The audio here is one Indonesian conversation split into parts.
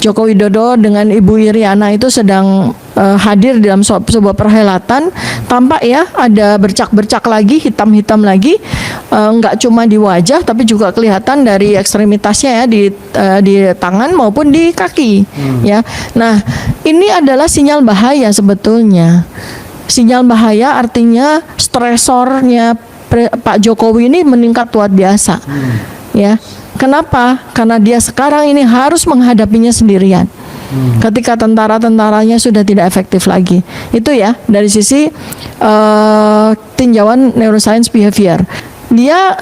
Joko Widodo dengan Ibu Iriana itu sedang hadir dalam sebuah perhelatan, tampak ya ada bercak-bercak lagi, hitam-hitam lagi, nggak cuma di wajah tapi juga kelihatan dari ekstremitasnya ya, di tangan maupun di kaki ya. Nah, ini adalah sinyal bahaya sebetulnya. Sinyal bahaya artinya stresornya Pak Jokowi ini meningkat luar biasa ya. Kenapa? Karena dia sekarang ini harus menghadapinya sendirian. Ketika tentara-tentaranya sudah tidak efektif lagi. Itu ya dari sisi tinjauan neuroscience behavior. Dia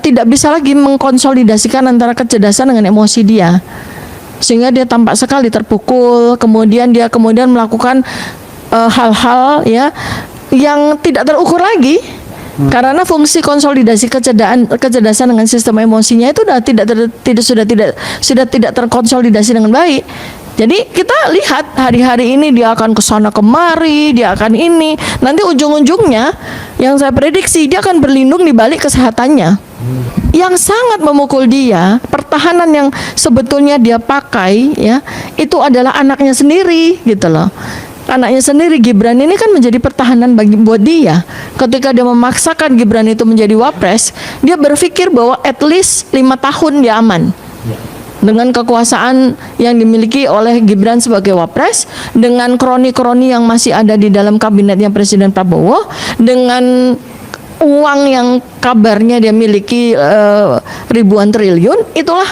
tidak bisa lagi mengkonsolidasikan antara kecerdasan dengan emosi dia. Sehingga dia tampak sekali terpukul, kemudian dia melakukan hal-hal ya yang tidak terukur lagi. Karena fungsi konsolidasi kecerdasan dengan sistem emosinya itu sudah tidak terkonsolidasi dengan baik. Jadi kita lihat hari-hari ini dia akan kesana kemari, dia akan ini. Nanti ujung-ujungnya yang saya prediksi dia akan berlindung di balik kesehatannya. Yang sangat memukul dia, pertahanan yang sebetulnya dia pakai ya, itu adalah anaknya sendiri gitu loh. Anaknya sendiri, Gibran ini kan menjadi pertahanan buat dia. Ketika dia memaksakan Gibran itu menjadi wapres, dia berpikir bahwa at least 5 tahun dia aman. Dengan kekuasaan yang dimiliki oleh Gibran sebagai wapres, dengan kroni-kroni yang masih ada di dalam kabinetnya Presiden Prabowo, dengan uang yang kabarnya dia miliki ribuan triliun, itulah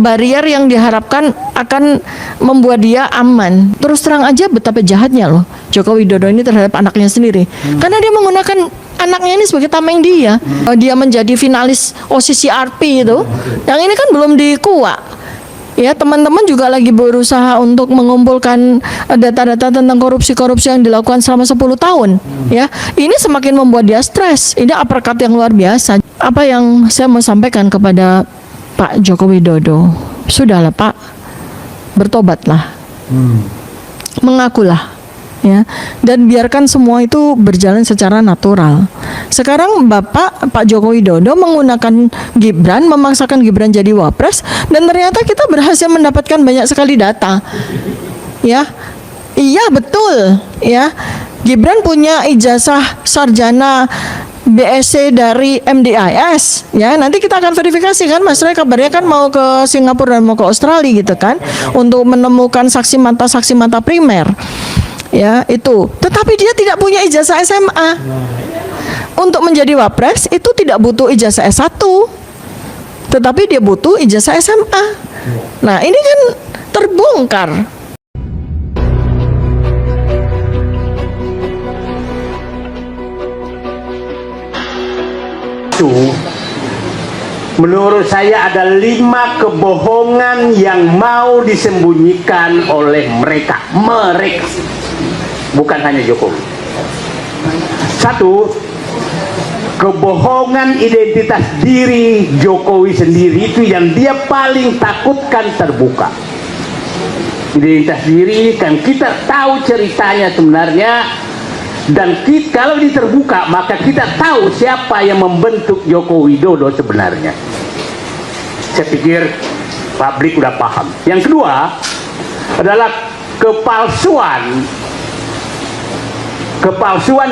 barier yang diharapkan akan membuat dia aman. Terus terang aja betapa jahatnya loh Joko Widodo ini terhadap anaknya sendiri. Karena dia menggunakan anaknya ini sebagai tameng dia. Dia menjadi finalis OCCRP itu. Yang ini kan belum dikuak. Ya, teman-teman juga lagi berusaha untuk mengumpulkan data-data tentang korupsi-korupsi yang dilakukan selama 10 tahun. Ya, ini semakin membuat dia stres. Ini uppercut yang luar biasa. Apa yang saya mau sampaikan kepada Pak Joko Widodo, sudahlah Pak, bertobatlah, mengakulah, ya, dan biarkan semua itu berjalan secara natural. Sekarang Pak Joko Widodo menggunakan Gibran, memaksakan Gibran jadi wapres, dan ternyata kita berhasil mendapatkan banyak sekali data, ya, iya betul, ya, Gibran punya ijazah sarjana BSc dari MDIS, ya, nanti kita akan verifikasi kan, Mas Roy kabarnya kan mau ke Singapura dan mau ke Australia gitu kan, untuk menemukan saksi mata primer, ya itu. Tetapi dia tidak punya ijazah SMA. Untuk menjadi wapres itu tidak butuh ijazah S1, tetapi dia butuh ijazah SMA. Nah ini kan terbongkar. Menurut saya ada 5 kebohongan yang mau disembunyikan oleh mereka, bukan hanya Jokowi. 1, kebohongan identitas diri Jokowi sendiri itu yang dia paling takutkan terbuka. Identitas diri kan kita tahu ceritanya sebenarnya. Dan kalau ini terbuka, maka kita tahu siapa yang membentuk Joko Widodo sebenarnya. Saya pikir publik udah paham. Yang kedua adalah kepalsuan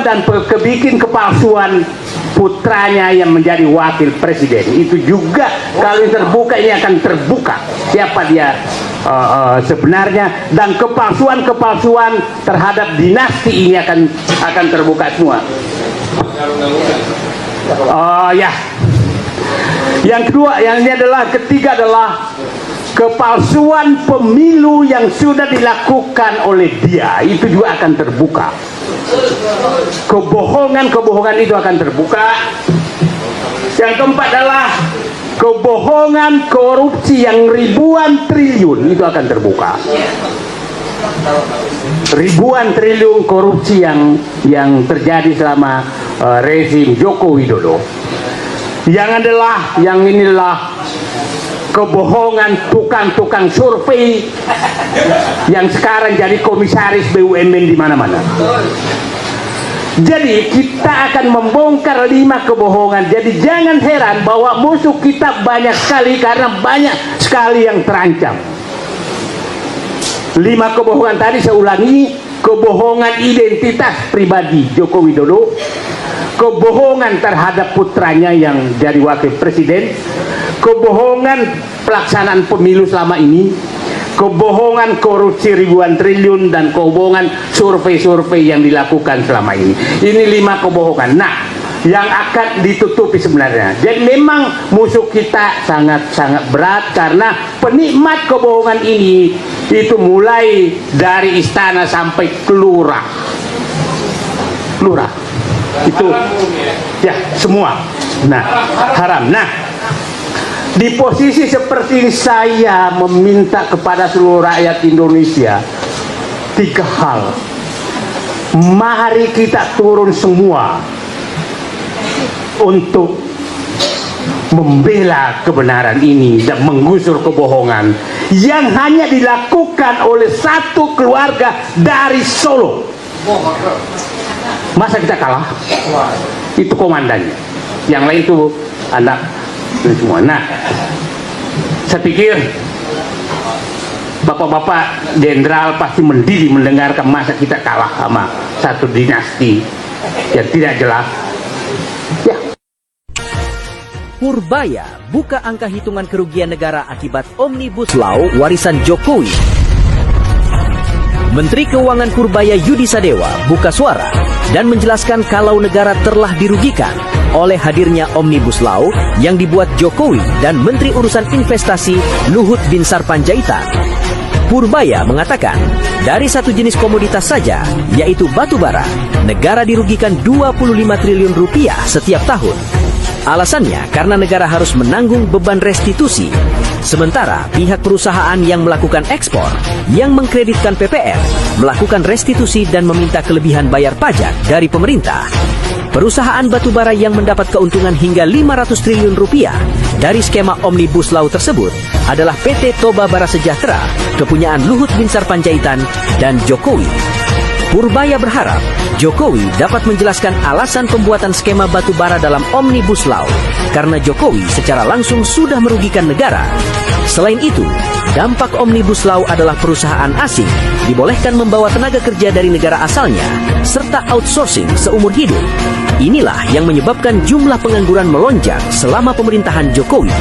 dan kebikin kepalsuan putranya yang menjadi wakil presiden. Itu juga kalau ini terbuka, ini akan terbuka siapa dia sebenarnya, dan kepalsuan terhadap dinasti ini akan terbuka semua. Ya. Yang kedua, ketiga adalah kepalsuan pemilu yang sudah dilakukan oleh dia, itu juga akan terbuka. Kebohongan itu akan terbuka. Yang keempat adalah kebohongan korupsi yang ribuan triliun, itu akan terbuka. Ribuan triliun korupsi yang terjadi selama rezim Joko Widodo. Yang inilah kebohongan tukang-tukang survei yang sekarang jadi komisaris BUMN di mana-mana. Jadi kita akan membongkar 5 kebohongan. Jadi jangan heran bahwa musuh kita banyak sekali, karena banyak sekali yang terancam. 5 kebohongan tadi saya ulangi: kebohongan identitas pribadi Joko Widodo, kebohongan terhadap putranya yang jadi wakil presiden, kebohongan pelaksanaan pemilu selama ini, kebohongan korupsi ribuan triliun, dan kebohongan survei-survei yang dilakukan selama ini. Ini 5 kebohongan. Nah, yang akan ditutupi sebenarnya. Jadi memang musuh kita sangat-sangat berat, karena penikmat kebohongan ini itu mulai dari istana sampai kelurah. Lurah. Itu ya semua. Nah, haram. Nah, di posisi seperti ini saya meminta kepada seluruh rakyat Indonesia 3 hal. Mari kita turun semua untuk membela kebenaran ini dan menggusur kebohongan yang hanya dilakukan oleh satu keluarga dari Solo. Masa kita kalah? Itu komandannya. Yang lain itu anak semua. Nah, saya pikir bapak-bapak jenderal pasti mendidih mendengarkan masa kita kalah sama satu dinasti yang tidak jelas. Ya. Purbaya buka angka hitungan kerugian negara akibat Omnibus Law warisan Jokowi. Menteri Keuangan Purbaya Yudi Sadewa buka suara dan menjelaskan kalau negara telah dirugikan oleh hadirnya Omnibus Law yang dibuat Jokowi dan Menteri Urusan Investasi Luhut Binsar Panjaitan. Purbaya mengatakan, dari satu jenis komoditas saja, yaitu batu bara, negara dirugikan 25 triliun rupiah setiap tahun. Alasannya karena negara harus menanggung beban restitusi. Sementara pihak perusahaan yang melakukan ekspor, yang mengkreditkan PPN, melakukan restitusi dan meminta kelebihan bayar pajak dari pemerintah. Perusahaan batubara yang mendapat keuntungan hingga 500 triliun rupiah dari skema Omnibus Law tersebut adalah PT Toba Bara Sejahtera, kepunyaan Luhut Binsar Panjaitan dan Jokowi. Purbaya berharap Jokowi dapat menjelaskan alasan pembuatan skema batubara dalam Omnibus Law, karena Jokowi secara langsung sudah merugikan negara. Selain itu, dampak Omnibus Law adalah perusahaan asing dibolehkan membawa tenaga kerja dari negara asalnya, serta outsourcing seumur hidup. Inilah yang menyebabkan jumlah pengangguran melonjak selama pemerintahan Jokowi.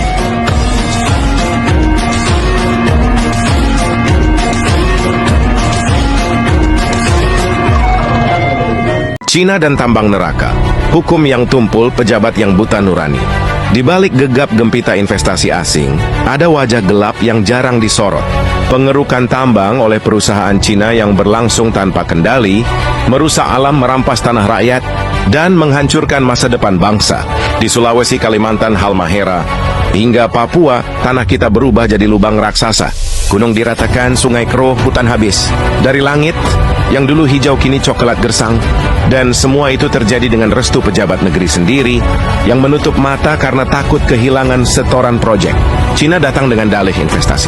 Cina dan tambang neraka, hukum yang tumpul, pejabat yang buta nurani. Di balik gegap gempita investasi asing, ada wajah gelap yang jarang disorot. Pengerukan tambang oleh perusahaan Cina yang berlangsung tanpa kendali, merusak alam, merampas tanah rakyat, dan menghancurkan masa depan bangsa. Di Sulawesi, Kalimantan, Halmahera, hingga Papua, tanah kita berubah jadi lubang raksasa. Gunung diratakan, sungai keruh, hutan habis. Dari langit, yang dulu hijau kini coklat gersang. Dan semua itu terjadi dengan restu pejabat negeri sendiri yang menutup mata karena takut kehilangan setoran proyek. Cina datang dengan dalih investasi.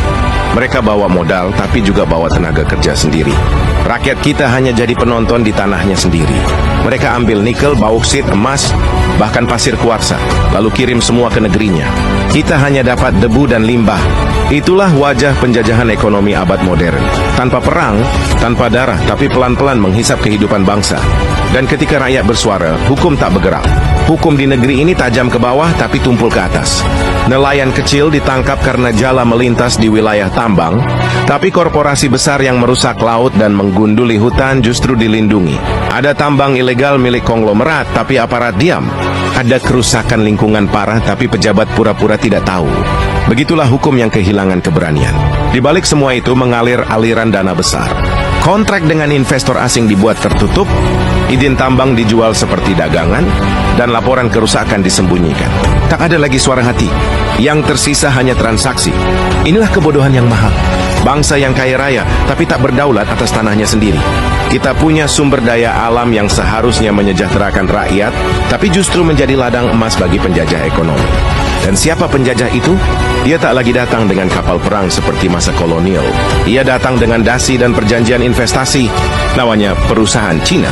Mereka bawa modal tapi juga bawa tenaga kerja sendiri. Rakyat kita hanya jadi penonton di tanahnya sendiri. Mereka ambil nikel, bauksit, emas, bahkan pasir kuarsa, lalu kirim semua ke negerinya. Kita hanya dapat debu dan limbah. Itulah wajah penjajahan ekonomi abad modern. Tanpa perang, tanpa darah, tapi pelan-pelan menghisap kehidupan bangsa. Dan ketika rakyat bersuara, hukum tak bergerak. Hukum di negeri ini tajam ke bawah tapi tumpul ke atas. Nelayan kecil ditangkap karena jala melintas di wilayah tambang, tapi korporasi besar yang merusak laut dan menggunduli hutan justru dilindungi. Ada tambang ilegal milik konglomerat tapi aparat diam. Ada kerusakan lingkungan parah tapi pejabat pura-pura tidak tahu. Begitulah hukum yang kehilangan keberanian. Di balik semua itu mengalir aliran dana besar. Kontrak dengan investor asing dibuat tertutup, izin tambang dijual seperti dagangan, dan laporan kerusakan disembunyikan. Tak ada lagi suara hati. Yang tersisa hanya transaksi. Inilah kebodohan yang mahal. Bangsa yang kaya raya, tapi tak berdaulat atas tanahnya sendiri. Kita punya sumber daya alam yang seharusnya menyejahterakan rakyat, tapi justru menjadi ladang emas bagi penjajah ekonomi. Dan siapa penjajah itu? Ia tak lagi datang dengan kapal perang seperti masa kolonial. Ia datang dengan dasi dan perjanjian investasi. Namanya perusahaan Cina,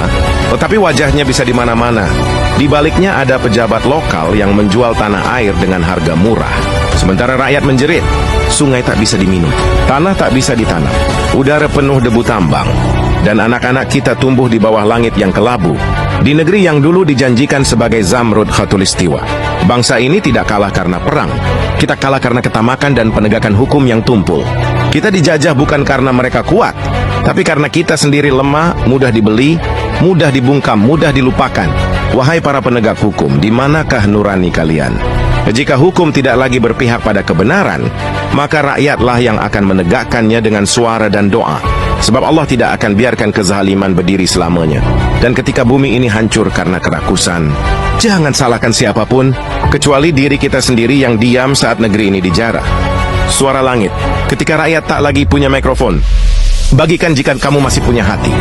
tetapi wajahnya bisa di mana-mana. Di baliknya ada pejabat lokal yang menjual tanah air dengan harga murah. Sementara rakyat menjerit, sungai tak bisa diminum, tanah tak bisa ditanam. udara penuh debu tambang, dan anak-anak kita tumbuh di bawah langit yang kelabu, di negeri yang dulu dijanjikan sebagai Zamrud Khatulistiwa. Bangsa ini tidak kalah karena perang. Kita kalah karena ketamakan dan penegakan hukum yang tumpul. Kita dijajah bukan karena mereka kuat, tapi karena kita sendiri lemah, mudah dibeli, mudah dibungkam, mudah dilupakan. Wahai para penegak hukum, di manakah nurani kalian? Jika hukum tidak lagi berpihak pada kebenaran, maka rakyatlah yang akan menegakkannya dengan suara dan doa. Sebab Allah tidak akan biarkan kezaliman berdiri selamanya. Dan ketika bumi ini hancur karena kerakusan, jangan salahkan siapapun, kecuali diri kita sendiri yang diam saat negeri ini dijarah. Suara langit, ketika rakyat tak lagi punya mikrofon, bagikan jika kamu masih punya hati.